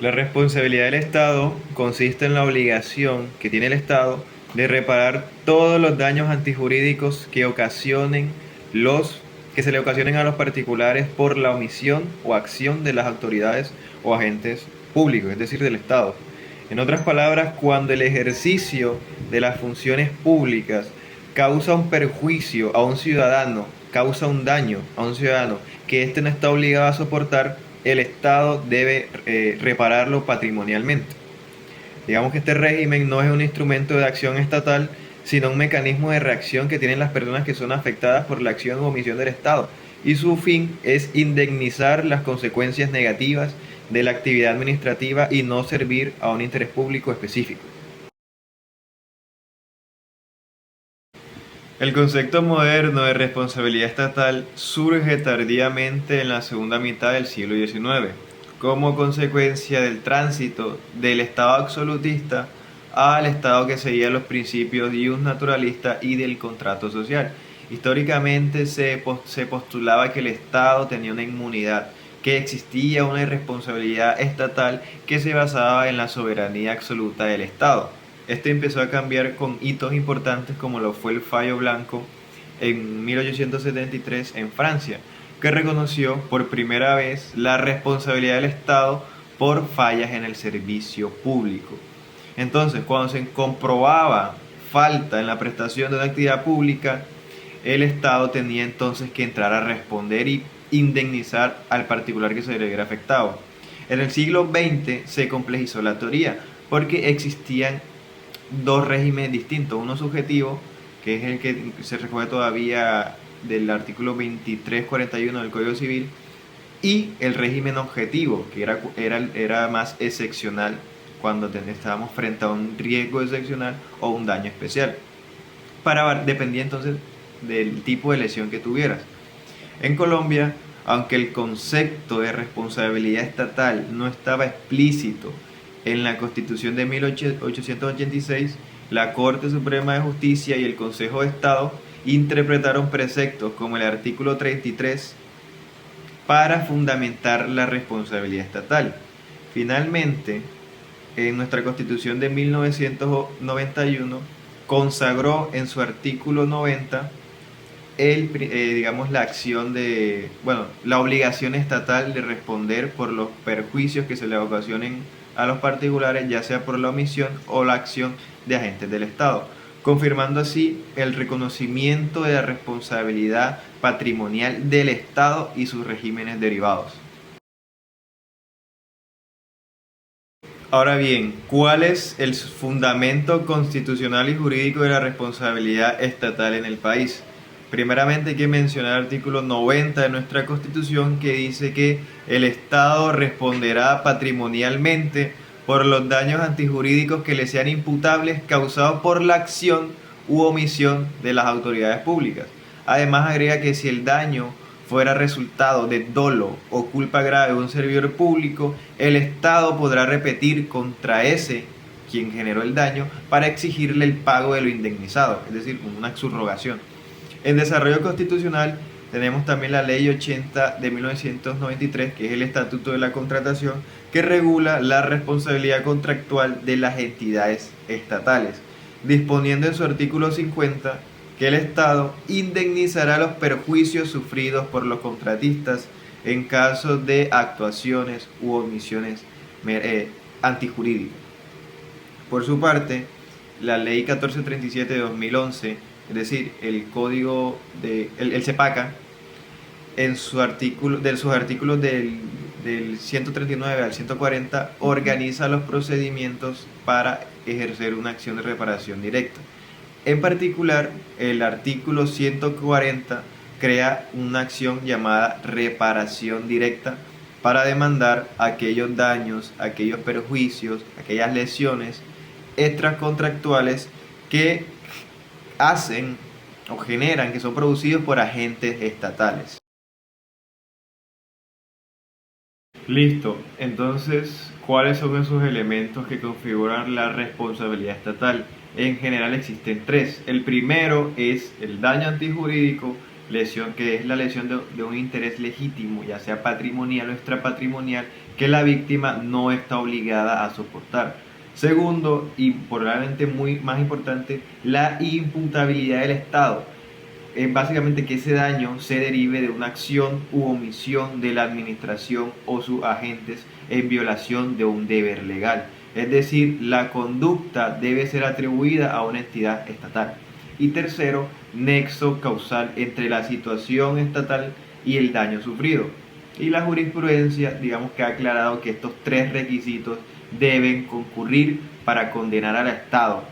La responsabilidad del Estado consiste en la obligación que tiene el Estado de reparar todos los daños antijurídicos que se le ocasionen a los particulares por la omisión o acción de las autoridades o agentes públicos, es decir, del Estado. En otras palabras, cuando el ejercicio de las funciones públicas causa un perjuicio a un ciudadano, causa un daño a un ciudadano que éste no está obligado a soportar, el Estado debe repararlo patrimonialmente. Digamos que este régimen no es un instrumento de acción estatal, sino un mecanismo de reacción que tienen las personas que son afectadas por la acción o omisión del Estado. Y su fin es indemnizar las consecuencias negativas de la actividad administrativa y no servir a un interés público específico. El concepto moderno de responsabilidad estatal surge tardíamente en la segunda mitad del siglo XIX, como consecuencia del tránsito del Estado absolutista al Estado que seguía los principios ius naturalista y del contrato social. Históricamente se postulaba que el Estado tenía una inmunidad, que existía una irresponsabilidad estatal que se basaba en la soberanía absoluta del Estado. Este empezó a cambiar con hitos importantes como lo fue el Fallo Blanco en 1873 en Francia, que reconoció por primera vez la responsabilidad del Estado por fallas en el servicio público. Entonces, cuando se comprobaba falta en la prestación de una actividad pública, el Estado tenía entonces que entrar a responder y indemnizar al particular que se le hubiera afectado. En el siglo XX se complejizó la teoría porque existían dos regímenes distintos, uno subjetivo, que es el que se recoge todavía del artículo 2341 del Código Civil, y el régimen objetivo, que era más excepcional cuando estábamos frente a un riesgo excepcional o un daño especial. Dependía entonces del tipo de lesión que tuvieras. En Colombia, aunque el concepto de responsabilidad estatal no estaba explícito en la Constitución de 1886, la Corte Suprema de Justicia y el Consejo de Estado interpretaron preceptos como el artículo 33 para fundamentar la responsabilidad estatal. Finalmente, en nuestra Constitución de 1991 consagró en su artículo 90 digamos, la acción la obligación estatal de responder por los perjuicios que se le ocasionen a los particulares, ya sea por la omisión o la acción de agentes del Estado, confirmando así el reconocimiento de la responsabilidad patrimonial del Estado y sus regímenes derivados. Ahora bien, ¿cuál es el fundamento constitucional y jurídico de la responsabilidad estatal en el país? Primeramente hay que mencionar el artículo 90 de nuestra Constitución, que dice que el Estado responderá patrimonialmente por los daños antijurídicos que le sean imputables causados por la acción u omisión de las autoridades públicas. Además agrega que si el daño fuera resultado de dolo o culpa grave de un servidor público, el Estado podrá repetir contra ese quien generó el daño para exigirle el pago de lo indemnizado, es decir, una subrogación. En desarrollo constitucional tenemos también la Ley 80 de 1993, que es el Estatuto de la Contratación, que regula la responsabilidad contractual de las entidades estatales, disponiendo en su artículo 50 que el Estado indemnizará los perjuicios sufridos por los contratistas en caso de actuaciones u omisiones antijurídicas. Por su parte, la Ley 1437 de 2011, es decir, el CEPACA, en sus artículos del 139 al 140, organiza los procedimientos para ejercer una acción de reparación directa. En particular, el artículo 140 crea una acción llamada reparación directa para demandar aquellos daños, aquellos perjuicios, aquellas lesiones extracontractuales que hacen o generan, que son producidos por agentes estatales. Listo, entonces, ¿cuáles son esos elementos que configuran la responsabilidad estatal? En general existen tres. El primero es el daño antijurídico, lesión que es la lesión de un interés legítimo, ya sea patrimonial o extrapatrimonial, que la víctima no está obligada a soportar. Segundo, y probablemente muy más importante, la imputabilidad del Estado. Es básicamente que ese daño se derive de una acción u omisión de la administración o sus agentes en violación de un deber legal. Es decir, la conducta debe ser atribuida a una entidad estatal. Y tercero, nexo causal entre la situación estatal y el daño sufrido. Y la jurisprudencia, digamos que ha aclarado que estos tres requisitos deben concurrir para condenar al Estado.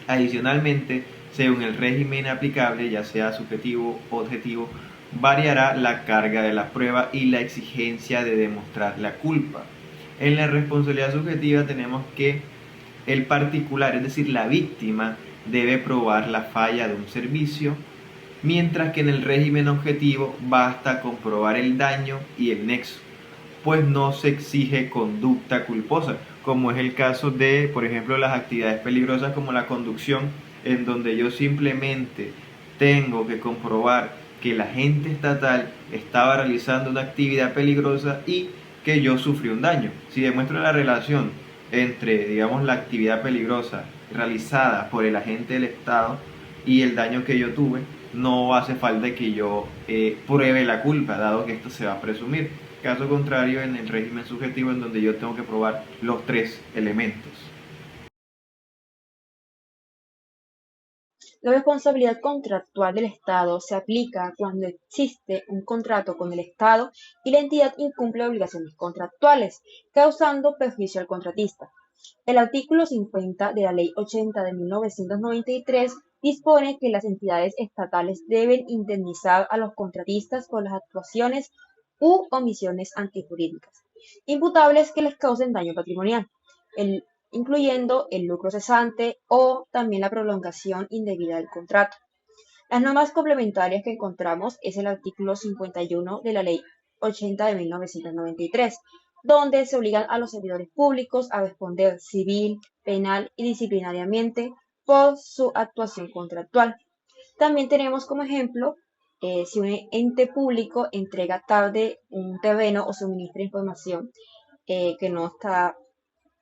Adicionalmente, según el régimen aplicable, ya sea subjetivo o objetivo, variará la carga de la prueba y la exigencia de demostrar la culpa. En la responsabilidad subjetiva tenemos que el particular, es decir, la víctima, debe probar la falla de un servicio, mientras que en el régimen objetivo basta comprobar el daño y el nexo, pues no se exige conducta culposa, como es el caso de, por ejemplo, las actividades peligrosas como la conducción, en donde yo simplemente tengo que comprobar que el agente estatal estaba realizando una actividad peligrosa y que yo sufrí un daño. Si demuestro la relación entre, digamos, la actividad peligrosa realizada por el agente del Estado y el daño que yo tuve, no hace falta que yo pruebe la culpa, dado que esto se va a presumir. Caso contrario, en el régimen subjetivo, en donde yo tengo que probar los tres elementos. La responsabilidad contractual del Estado se aplica cuando existe un contrato con el Estado y la entidad incumple obligaciones contractuales, causando perjuicio al contratista. El artículo 50 de la Ley 80 de 1993 dispone que las entidades estatales deben indemnizar a los contratistas por las actuaciones u omisiones antijurídicas, imputables que les causen daño patrimonial, el- incluyendo el lucro cesante o también la prolongación indebida del contrato. Las normas complementarias que encontramos es el artículo 51 de la Ley 80 de 1993, donde se obligan a los servidores públicos a responder civil, penal y disciplinariamente por su actuación contractual. También tenemos como ejemplo, si un ente público entrega tarde un terreno o suministra información que no está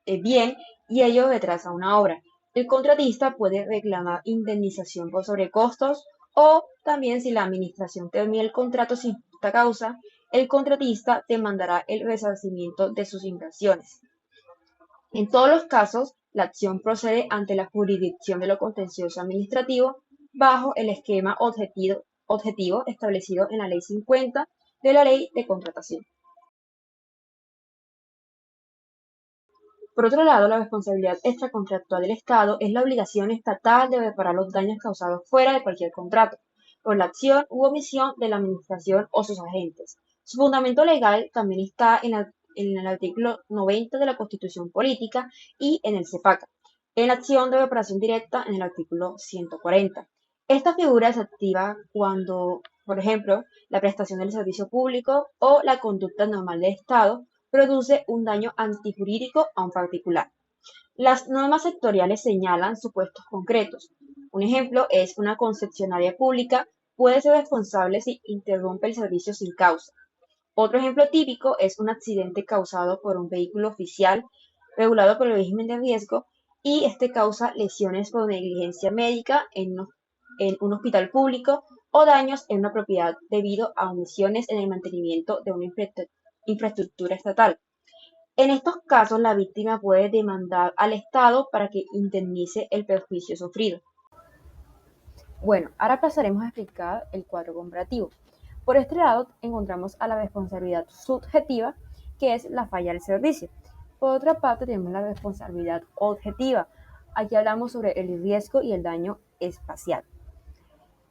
bien y ello retrasa una obra. El contratista puede reclamar indemnización por sobrecostos o también si la administración termina el contrato sin justa causa, el contratista demandará el resarcimiento de sus inversiones. En todos los casos, la acción procede ante la jurisdicción de lo contencioso administrativo bajo el esquema objetivo establecido en la Ley 50 de la Ley de Contratación. Por otro lado, la responsabilidad extracontractual del Estado es la obligación estatal de reparar los daños causados fuera de cualquier contrato, por la acción u omisión de la Administración o sus agentes. Su fundamento legal también está en el artículo 90 de la Constitución Política y en el CEPACA, en la acción de reparación directa en el artículo 140. Esta figura se activa cuando, por ejemplo, la prestación del servicio público o la conducta normal del Estado produce un daño antijurídico a un particular. Las normas sectoriales señalan supuestos concretos. Un ejemplo es una concesionaria pública puede ser responsable si interrumpe el servicio sin causa. Otro ejemplo típico es un accidente causado por un vehículo oficial regulado por el régimen de riesgo y este causa lesiones por negligencia médica en un hospital público o daños en una propiedad debido a omisiones en el mantenimiento de una infraestructura estatal. En estos casos, la víctima puede demandar al Estado para que indemnice el perjuicio sufrido. Bueno, ahora pasaremos a explicar el cuadro comparativo. Por este lado, encontramos a la responsabilidad subjetiva, que es la falla del servicio. Por otra parte, tenemos la responsabilidad objetiva. Aquí hablamos sobre el riesgo y el daño espacial.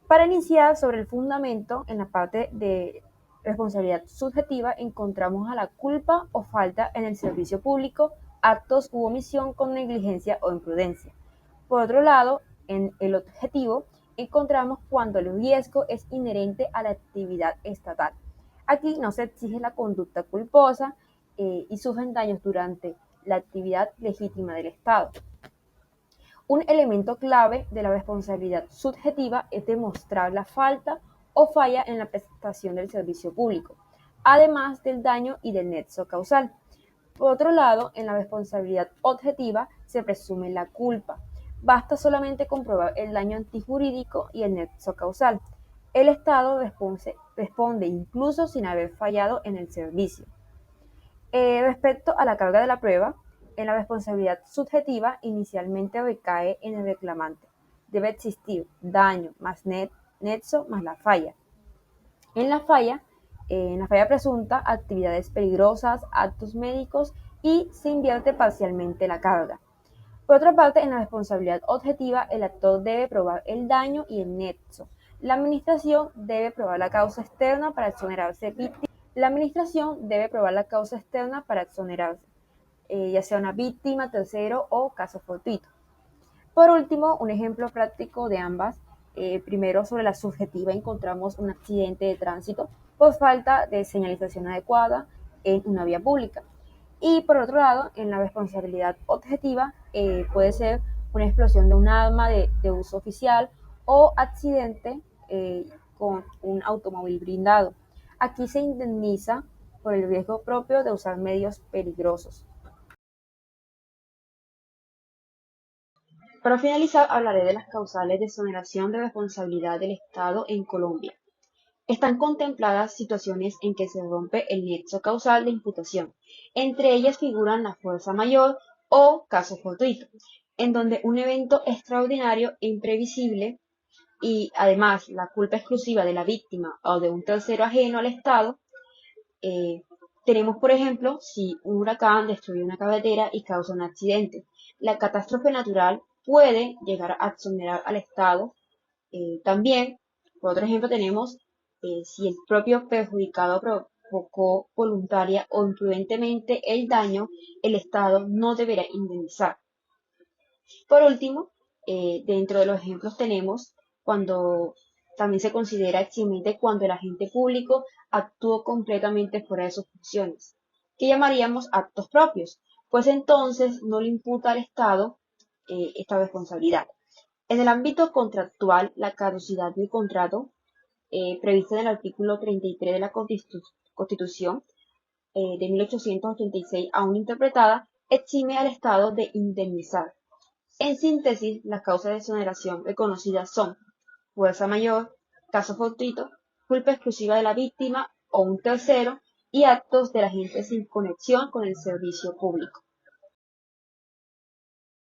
Para iniciar sobre el fundamento, en la parte de responsabilidad subjetiva encontramos a la culpa o falta en el servicio público, actos u omisión con negligencia o imprudencia. Por otro lado, en el objetivo encontramos cuando el riesgo es inherente a la actividad estatal. Aquí no se exige la conducta culposa y sufren daños durante la actividad legítima del Estado. Un elemento clave de la responsabilidad subjetiva es demostrar la falta o falla en la prestación del servicio público, además del daño y del nexo causal. Por otro lado, en la responsabilidad objetiva se presume la culpa. Basta solamente comprobar el daño antijurídico y el nexo causal. El Estado responde incluso sin haber fallado en el servicio. Respecto a la carga de la prueba, en la responsabilidad subjetiva inicialmente recae en el reclamante. Debe existir daño más nexo más la falla. En la falla, presunta, actividades peligrosas, actos médicos y se invierte parcialmente la carga. Por otra parte, en la responsabilidad objetiva, el actor debe probar el daño y el nexo. La administración debe probar la causa externa para exonerarse víctima. La administración debe probar la causa externa para exonerarse, ya sea una víctima, tercero o caso fortuito. Por último, un ejemplo práctico de ambas. Primero, sobre la subjetiva, encontramos un accidente de tránsito por falta de señalización adecuada en una vía pública. Y por otro lado, en la responsabilidad objetiva, puede ser una explosión de un arma de uso oficial o accidente con un automóvil blindado. Aquí se indemniza por el riesgo propio de usar medios peligrosos. Para finalizar, hablaré de las causales de exoneración de responsabilidad del Estado en Colombia. Están contempladas situaciones en que se rompe el nexo causal de imputación. Entre ellas figuran la fuerza mayor o caso fortuito, en donde un evento extraordinario e imprevisible y además la culpa exclusiva de la víctima o de un tercero ajeno al Estado. Tenemos, por ejemplo, si un huracán destruye una carretera y causa un accidente. La catástrofe natural puede llegar a exonerar al Estado. También, por otro ejemplo, tenemos si el propio perjudicado provocó voluntaria o imprudentemente el daño, el Estado no deberá indemnizar. Por último, dentro de los ejemplos tenemos cuando también se considera eximente cuando el agente público actuó completamente fuera de sus funciones, que llamaríamos actos propios, pues entonces no le imputa al Estado esta responsabilidad. En el ámbito contractual, la caducidad del contrato, prevista en el artículo 33 de la Constitución de 1886, aún interpretada, exime al Estado de indemnizar. En síntesis, las causas de exoneración reconocidas son fuerza mayor, caso fortuito, culpa exclusiva de la víctima o un tercero y actos del agente sin conexión con el servicio público.